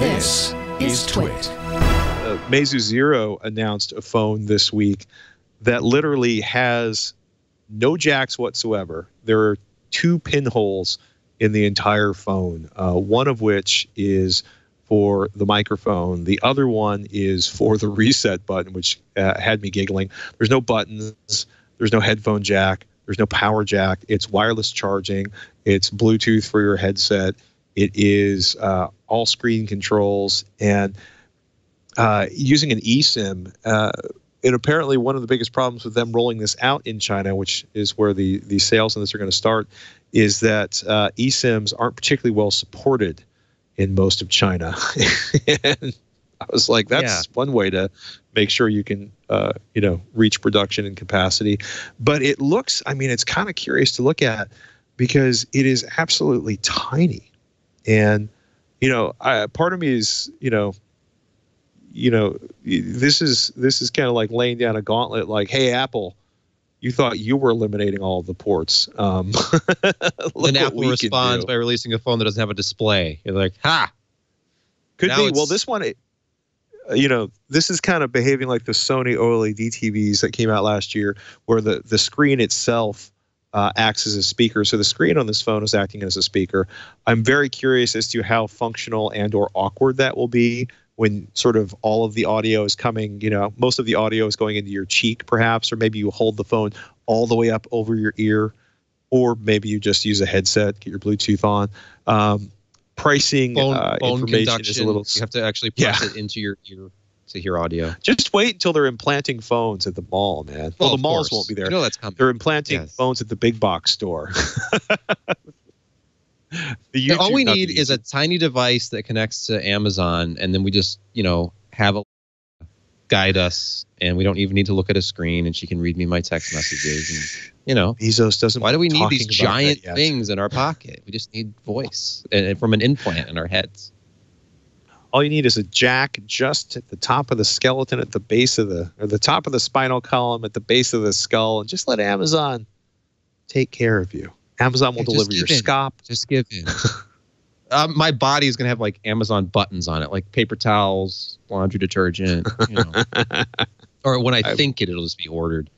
This is TWiT. Meizu Zero announced a phone this week that literally has no jacks whatsoever. There are 2 pinholes in the entire phone, one of which is for the microphone. The other one is for the reset button, which had me giggling. There's no buttons. There's no headphone jack. There's no power jack. It's wireless charging. It's Bluetooth for your headset. It is all screen controls and using an eSIM. And apparently one of the biggest problems with them rolling this out in China, which is where the sales on this are going to start, is that eSIMs aren't particularly well supported in most of China. And I was like, that's one way to make sure you can, reach production and capacity. But it looks, I mean, it's kind of curious to look at because it is absolutely tiny. And, part of me is, this is kind of like laying down a gauntlet. Like, hey, Apple, you thought you were eliminating all of the ports. Then Apple responds by releasing a phone that doesn't have a display. You're like, ha! Could be. Well, this one, this is kind of behaving like the Sony OLED TVs that came out last year, where the screen itself acts as a speaker. So the screen on this phone is acting as a speaker. I'm very curious as to how functional and or awkward that will be when sort of all of the audio is coming, most of the audio is going into your cheek perhaps, or maybe you hold the phone all the way up over your ear, or maybe you just use a headset, get your Bluetooth on. Pricing phone information is a little... You have to actually press it into your ear to hear audio. Just wait until they're implanting phones at the mall, man. Well, the malls won't be there. That's coming. They're implanting phones at the big box store. All we need is a tiny device that connects to Amazon, and then we just, have a guide us, and we don't even need to look at a screen, and she can read me my text messages. And, Bezos doesn't. Why do we need these giant things in our pocket? We just need voice from an implant in our heads. All you need is a jack just at the top of the skeleton, at the base of the top of the spinal column, at the base of the skull, and just let Amazon take care of you. Amazon will deliver your scop. Just give in. My body is going to have like Amazon buttons on it, like paper towels, laundry detergent, or when I think it'll just be ordered.